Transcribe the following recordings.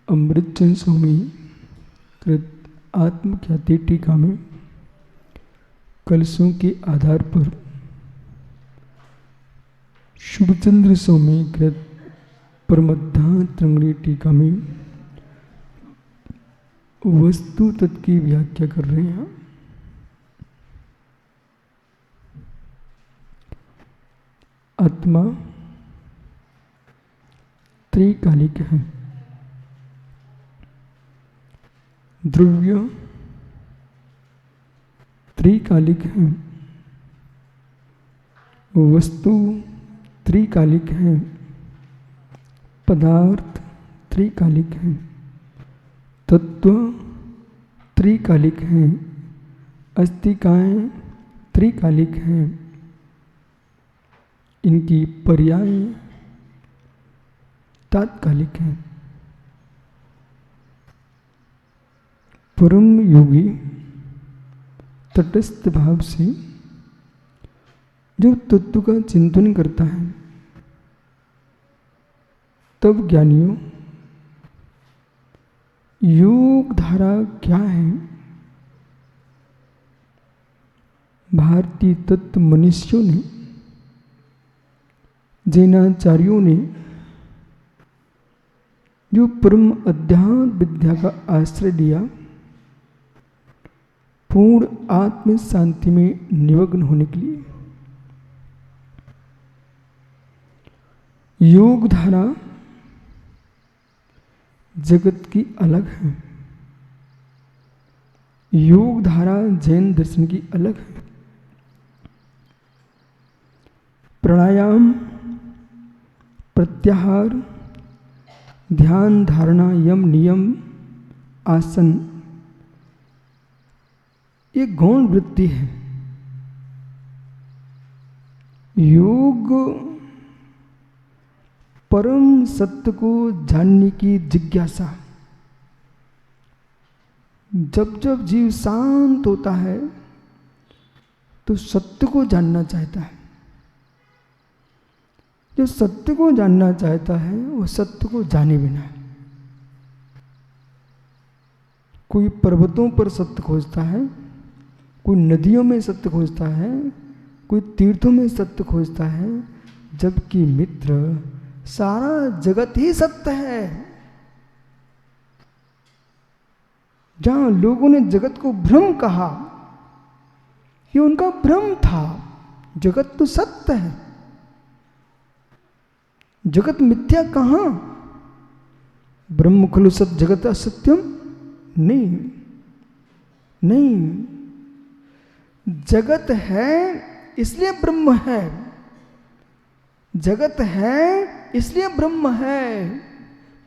अमृतचंद स्वामी कृत आत्मख्याति टीका में कलशों के आधार पर शुभचंद्र स्वामी कृत परमद्धांतरंगिणी टीका में वस्तु तत्व की व्याख्या कर रहे हैं। आत्मा त्रिकालिक है। द्रव्य त्रिकालिक है। वस्तु त्रिकालिक है। पदार्थ त्रिकालिक है। तत्व त्रिकालिक है। अस्तिकाएं त्रिकालिक हैं। इनकी पर्याय तात्कालिक है। परम योगी तटस्थ भाव से जब तत्व का चिंतन करता है तब ज्ञानियों योग धारा क्या है, भारतीय तत्व मनुष्यों ने, जैनाचार्यों ने जो परम अध्यात्म विद्या का आश्रय लिया, पूर्ण आत्म शांति में निमग्न होने के लिए। योग धारा जगत की अलग है। योग धारा जैन दर्शन की अलग है। प्राणायाम, प्रत्याहार, ध्यान, धारणा, यम, नियम, आसन ये गौण वृत्ति है। योग परम सत्य को जानने की जिज्ञासा। जब जब जीव शांत होता है तो सत्य को जानना चाहता है। जो सत्य को जानना चाहता है वो सत्य को जाने बिना। कोई पर्वतों पर सत्य खोजता है, कोई नदियों में सत्य खोजता है, कोई तीर्थों में सत्य खोजता है, जबकि मित्र सारा जगत ही सत्य है। जहां लोगों ने जगत को भ्रम कहा, ये उनका भ्रम था। जगत तो सत्य है। जगत मिथ्या कहां? ब्रह्म खलु सत जगत असत्यम। नहीं नहीं, जगत है इसलिए ब्रह्म है। जगत है इसलिए ब्रह्म है।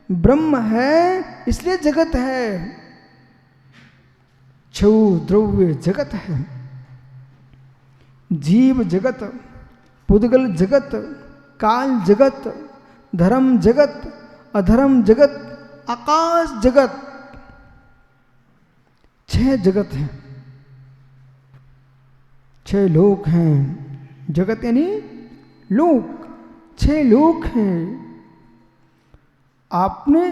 ब्रह्म है इसलिए जगत है। छौ द्रव्य जगत है। जीव जगत, पुद्गल जगत, काल जगत, धर्म जगत, अधर्म जगत, आकाश जगत, 6 जगत हैं। 6 लोक हैं। जगत यानी लोक, 6 लोक हैं। आपने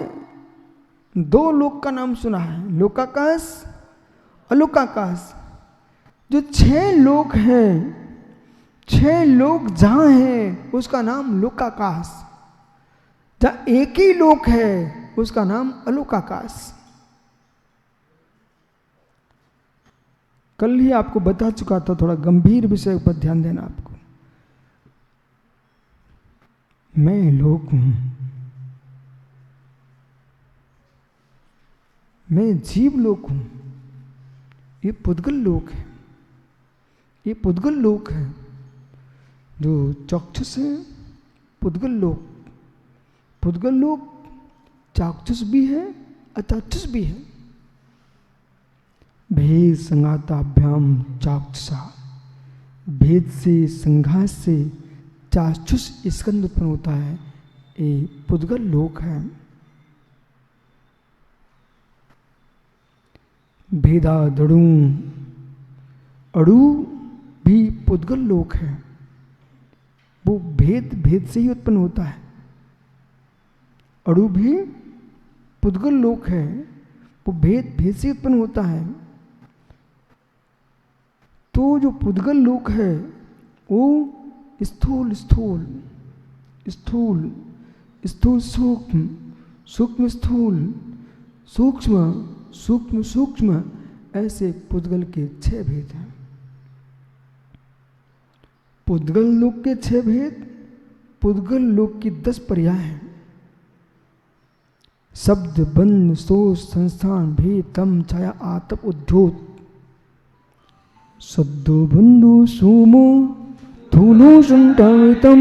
2 लोक का नाम सुना है, लोकाकाश, अलोकाकाश। जो 6 लोक हैं, 6 लोक जहां हैं उसका नाम लोकाकाश। जहां एक ही लोक है उसका नाम अलोकाकाश। कल ही आपको बता चुका था, थोड़ा गंभीर विषय पर ध्यान देना आपको। मैं लोक हूं, मैं जीव लोक हूं। ये पुद्गल लोक है। ये पुद्गल लोक है। जो चाक्षुष है पुद्गल लोक। पुद्गल लोक चाक्षुष भी है, अचाक्षुष भी है। भेद संघाताभ्याम चाक्षुषा। भेद से, संघात से चाक्षुष स्कंद उत्पन्न होता है। ये पुद्गल लोक है। भेदा दड़ू, अड़ू भी पुद्गल लोक है। वो भेद से ही उत्पन्न होता है। अड़ू भी पुद्गल लोक है वो भेद से उत्पन्न होता है। तो जो पुद्गल लोक है वो स्थूल स्थूल स्थूल स्थूल सूक्ष्म सूक्ष्म स्थूल सूक्ष्म सूक्ष्म सूक्ष्म ऐसे पुद्गल के 6 भेद हैं। पुद्गल लोक के 6 भेद, पुद्गल लोक की 10 पर्याय हैं। शब्द बंध सोच संस्थान भेद तम छाया आतप उद्योत सद्दो बंधु सोमो धूलो सुंठमितम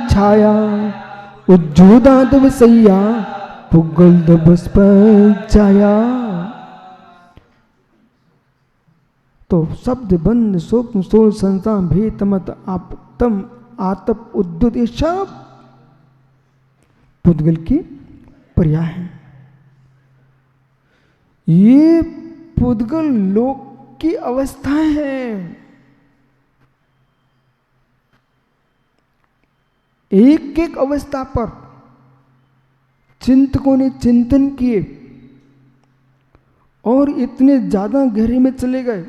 छाया उज्जोदात वसैया पुगल दबस्प छाया। तो शब्द बंध सूक्ष्म स्थूल संस्थान भेद तम आतप उद्योत ये सब पुद्गल की पर्याय है। ये पुद्गल लोक की अवस्थाएं हैं। एक एक अवस्था पर चिंतकों ने चिंतन किए और इतने ज्यादा गहरे में चले गए।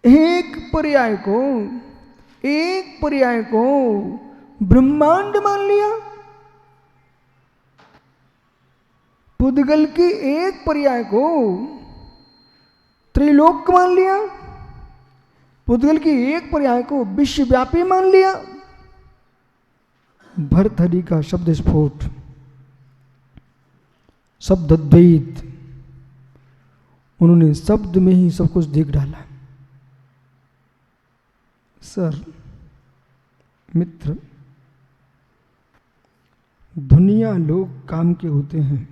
एक पर्याय को ब्रह्मांड मान लिया। पुद्गल की एक पर्याय को त्रिलोक मान लिया। पुद्गल की एक पर्याय को विश्वव्यापी मान लिया। भर्तहरि का शब्द स्फोट, शब्द द्वैत, उन्होंने शब्द में ही सब कुछ देख डाला। सर मित्र, दुनिया लोग काम के होते हैं,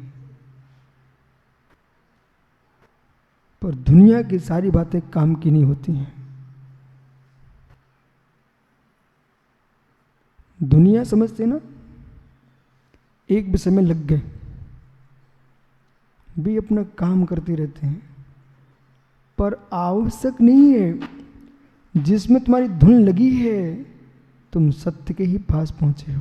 पर दुनिया की सारी बातें काम की नहीं होती हैं। दुनिया समझते ना, एक विषय में लग गए, भी अपना काम करते रहते हैं, पर आवश्यक नहीं है जिसमें तुम्हारी धुन लगी है तुम सत्य के ही पास पहुंचे हो।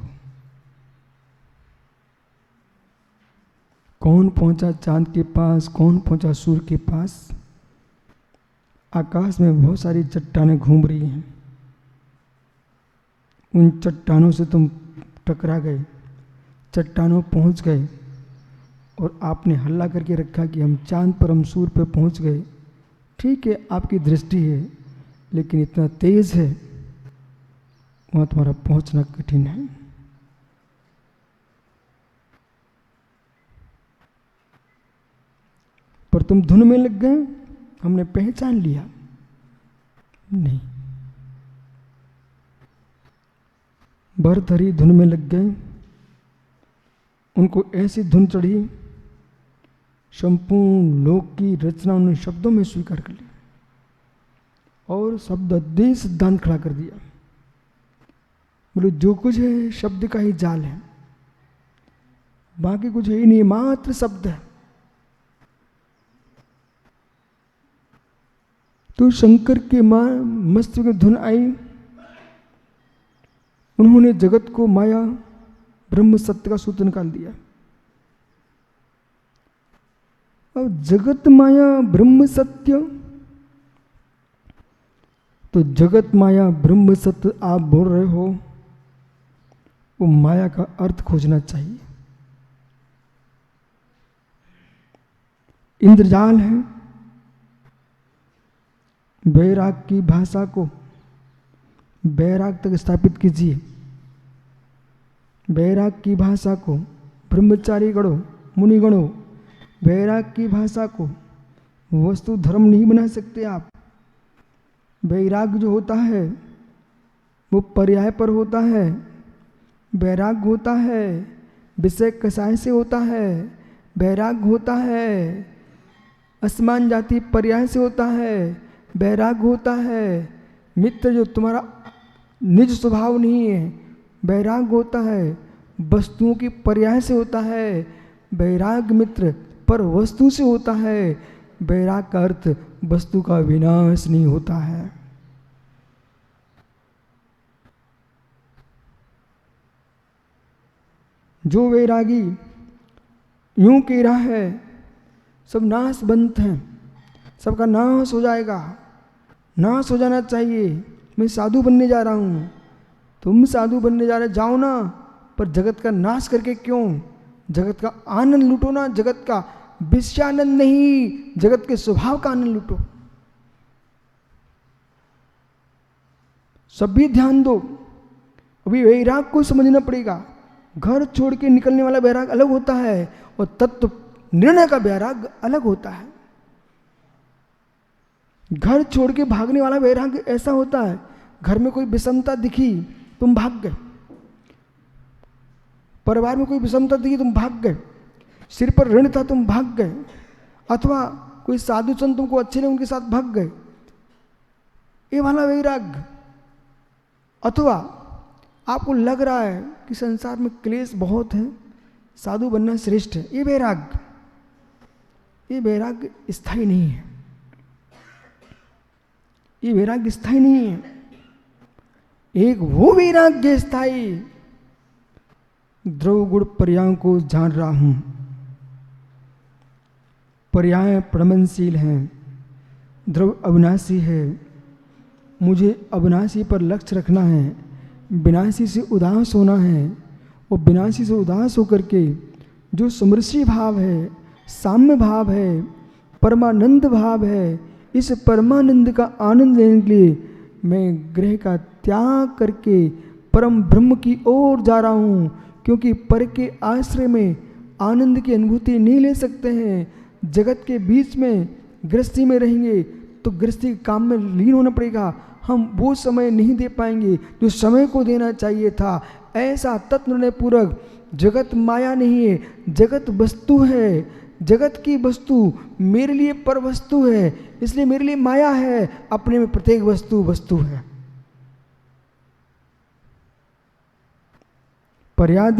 कौन पहुंचा चांद के पास, कौन पहुंचा सूर्य के पास। आकाश में बहुत सारी चट्टानें घूम रही हैं, उन चट्टानों से तुम टकरा गए, चट्टानों पहुंच गए और आपने हल्ला करके रखा कि हम चांद पर, हम सूर्य पर पहुंच गए। ठीक है, आपकी दृष्टि है, लेकिन इतना तेज है वहां तुम्हारा पहुंचना कठिन है। पर तुम धुन में लग गए, हमने पहचान लिया नहीं। भर्तहरि धुन में लग गए, उनको ऐसी धुन चढ़ी, संपूर्ण लोक की रचना उन्होंने शब्दों में स्वीकार कर ली और शब्द अद्वैत सिद्धांत खड़ा कर दिया। बोले जो कुछ है शब्द का ही जाल है, बाकी कुछ है ही नहीं, मात्र शब्द है। तो शंकर के मस्तक में धुन आई, उन्होंने जगत को माया ब्रह्म सत्य का सूत्र निकाल दिया। अब जगत माया ब्रह्म सत्य, तो जगत माया ब्रह्म सत्य आप बोल रहे हो, वो माया का अर्थ खोजना चाहिए। इंद्रजाल है, बैराग की भाषा को बैराग तक स्थापित कीजिए। बैराग की भाषा को ब्रह्मचारी गणों, मुनि गणों, बैराग की भाषा को वस्तु धर्म नहीं बना सकते आप। बैराग जो होता है वो पर्याय पर होता है, बैराग होता है विषय कसाय से होता है, बैराग होता है असमान जाति पर्याय से होता है, बैराग होता है मित्र जो तुम्हारा निज स्वभाव नहीं है, बैराग होता है वस्तुओं की पर्याय से होता है, बैराग मित्र पर वस्तु से होता है। बैराग का अर्थ वस्तु का विनाश नहीं होता है। जो वैरागी यूं कह रहा है सब नाशवंत हैं, सबका नाश हो जाएगा, नाश हो जाना चाहिए, मैं साधु बनने जा रहा हूँ। तुम साधु बनने जा रहे, जाओ ना, पर जगत का नाश करके क्यों? जगत का आनंद लूटो ना, जगत का विषयानंद नहीं, जगत के स्वभाव का आनंद लूटो। सभी ध्यान दो, अभी वैराग को समझना पड़ेगा। घर छोड़ के निकलने वाला वैराग अलग होता है और तत्व निर्णय का वैराग अलग होता है। घर छोड़ के भागने वाला वैराग ऐसा होता है, घर में कोई विषमता दिखी तुम भाग गए, परिवार में कोई विषमता दिखी तुम भाग गए, सिर पर ऋण था तुम भाग गए, अथवा कोई साधु संत तुमको अच्छे लगे उनके साथ भाग गए, ये वाला वैराग। अथवा आपको लग रहा है कि संसार में क्लेश बहुत है, साधु बनना श्रेष्ठ है, ये वैराग स्थायी नहीं है, ये वैराग्य स्थायी नहीं है। एक वो वैराग्य स्थायी, द्रव गुण पर्यायों को जान रहा हूं, पर्याय प्रमनशील हैं, द्रव अविनाशी है, मुझे अविनाशी पर लक्ष्य रखना है, विनाशी से उदास होना है, और विनाशी से उदास होकर के जो समृषि भाव है, साम्य भाव है, परमानंद भाव है, इस परमानंद का आनंद लेने के लिए मैं ग्रह का त्याग करके परम ब्रह्म की ओर जा रहा हूँ, क्योंकि पर के आश्रय में आनंद की अनुभूति नहीं ले सकते हैं। जगत के बीच में गृहस्थी में रहेंगे तो गृहस्थी के काम में लीन होना पड़ेगा, हम वो समय नहीं दे पाएंगे जो समय को देना चाहिए था। ऐसा तत्निर्णय पूर्वक, जगत माया नहीं है, जगत वस्तु है, जगत की वस्तु मेरे लिए पर वस्तु है, इसलिए मेरे लिए माया है, अपने में प्रत्येक वस्तु वस्तु है। पर्याय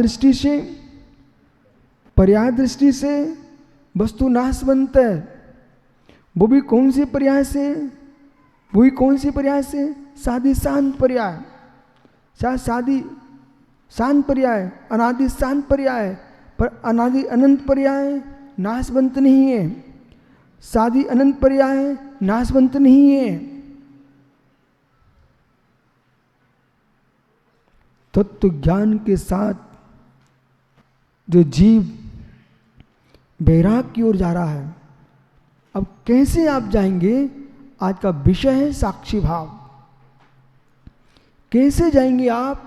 दृष्टि से वस्तु नाशवंत है। वो भी कौन से पर्याय से? वही कौन से पर्याय से? साधी शांत पर्याय, साधी शांत पर्याय, अनादि शांत पर्याय, पर अनादि अनंत पर्याय नाशवंत नहीं है, साधी अनंत पर्याय नाशवंत नहीं है। तत्व ज्ञान के साथ जो जीव वैराग की ओर जा रहा है, अब कैसे आप जाएंगे? आज का विषय है साक्षी भाव। कैसे जाएंगे आप?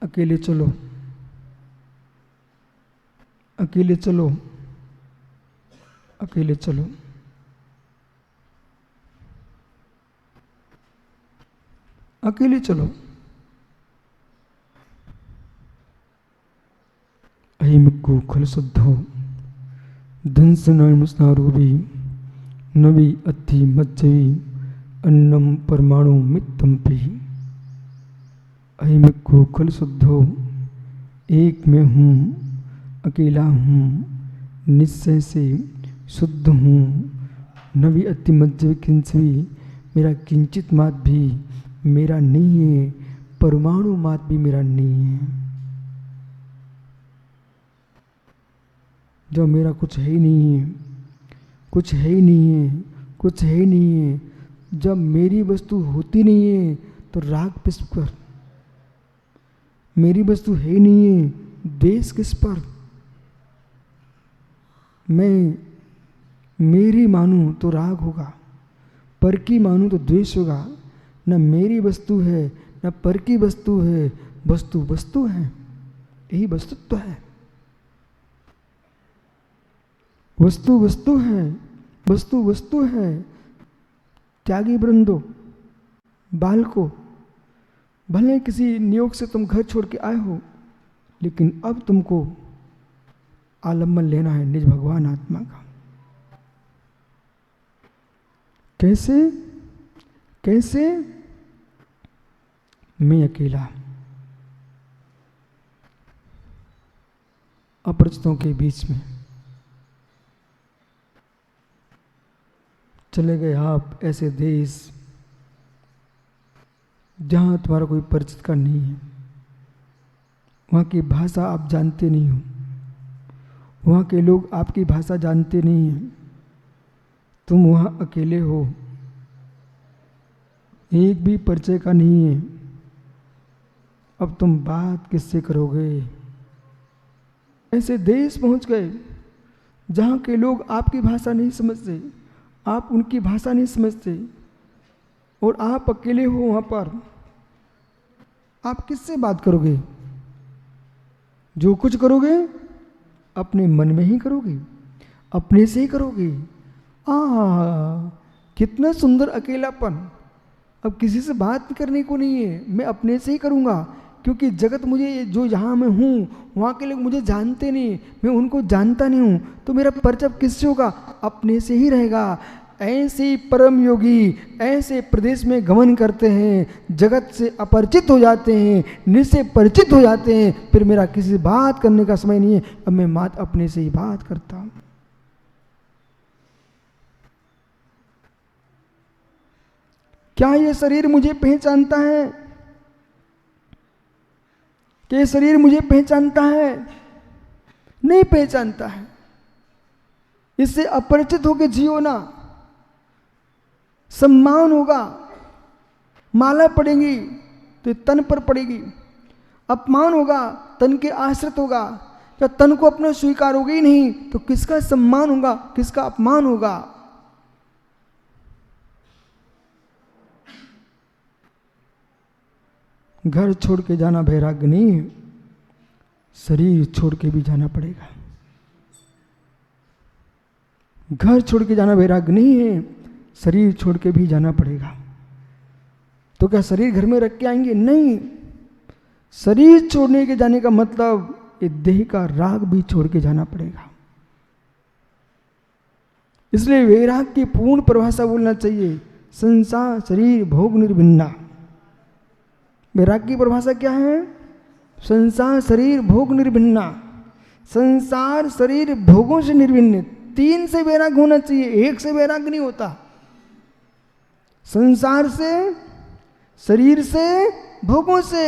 अकेले चलो, अकेले चलो, अकेले चलो। अकेले चलो। अहिमिक्को खल शुद्धो धंसनारूपी नवी अति मज्जवी अन्नम परमाणु मित्तम पी। अहिमिक्को खल शुद्धो, एक में हूँ, अकेला हूँ, निश्चय से शुद्ध हूँ। नवी अति मज्जवी किंचवी, मेरा किंचित मात भी मेरा नहीं है, परमाणु मात भी मेरा नहीं है। जो मेरा कुछ है ही नहीं है, कुछ है ही नहीं है, कुछ है ही नहीं है। जब मेरी वस्तु होती नहीं है तो राग किस पर? मेरी वस्तु है ही नहीं है, द्वेष किस पर? मैं मेरी मानूं तो राग होगा, पर की मानूं तो द्वेष होगा। न मेरी वस्तु है न पर की वस्तु है, वस्तु वस्तु है, यही वस्तुत्व है। वस्तु वस्तु है, वस्तु वस्तु है। त्यागी वृंदो, बालको, भले किसी नियोग से तुम घर छोड़ के आए हो, लेकिन अब तुमको आलम्बन लेना है निज भगवान आत्मा का। कैसे? कैसे? मैं अकेला, अपरिचितों के बीच में चले गए आप ऐसे देश जहाँ तुम्हारा कोई परिचित का नहीं है, वहाँ की भाषा आप जानते नहीं हो, वहाँ के लोग आपकी भाषा जानते नहीं हैं, तुम वहाँ अकेले हो, एक भी परिचय का नहीं है, अब तुम बात किससे करोगे? ऐसे देश पहुँच गए जहाँ के लोग आपकी भाषा नहीं समझते, आप उनकी भाषा नहीं समझते, और आप अकेले हो वहाँ पर, आप किससे बात करोगे? जो कुछ करोगे अपने मन में ही करोगे, अपने से ही करोगे। कितना सुंदर अकेलापन। अब किसी से बात करने को नहीं है, मैं अपने से ही करूँगा, क्योंकि जगत मुझे, जो यहाँ मैं हूँ वहाँ के लोग मुझे जानते नहीं, मैं उनको जानता नहीं हूँ, तो मेरा परिचय किससे होगा? अपने से ही रहेगा। ऐसे परम योगी ऐसे प्रदेश में गमन करते हैं, जगत से अपरिचित हो जाते हैं, निश्चय परिचित हो जाते हैं, फिर मेरा किसी से बात करने का समय नहीं है, अब मैं मात्र अपने से ही बात करता हूँ। क्या ये शरीर मुझे पहचानता है? क्या ये शरीर मुझे पहचानता है? नहीं पहचानता है। इससे अपरिचित होकर जियो ना, सम्मान होगा, माला पड़ेगी तो तन पर पड़ेगी, अपमान होगा तन के आश्रित होगा, या तन को अपना स्वीकार होगा ही नहीं तो किसका सम्मान होगा, किसका अपमान होगा? घर छोड़ के जाना वैराग्य नहीं है, शरीर छोड़ के भी जाना पड़ेगा। घर छोड़ के जाना वैराग्य नहीं है, शरीर छोड़ के भी जाना पड़ेगा। तो क्या शरीर घर में रख के आएंगे? नहीं, शरीर छोड़ने के जाने का मतलब ये देह का राग भी छोड़ के जाना पड़ेगा। इसलिए वैराग की पूर्ण परिभाषा बोलना चाहिए, संसार शरीर भोग निर्भिन्ना। वैराग की परिभाषा क्या है? संसार शरीर भोग निर्भिन्ना। संसार शरीर भोगों से निर्भिन्न, तीन से वैराग होना चाहिए, एक से वैराग नहीं होता। संसार से, शरीर से, भोगों से,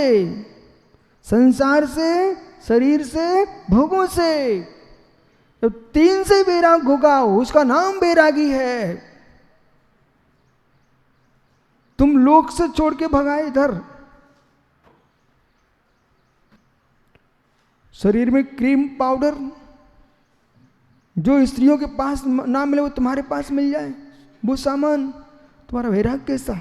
संसार से, शरीर से, भोगों से। जब तीन से वैराग होगा उसका नाम वैरागी है। तुम लोक से छोड़ के भगाए इधर, शरीर में क्रीम पाउडर जो स्त्रियों के पास ना मिले वो तुम्हारे पास मिल जाए, वो सामान, तुम्हारा वैराग कैसा?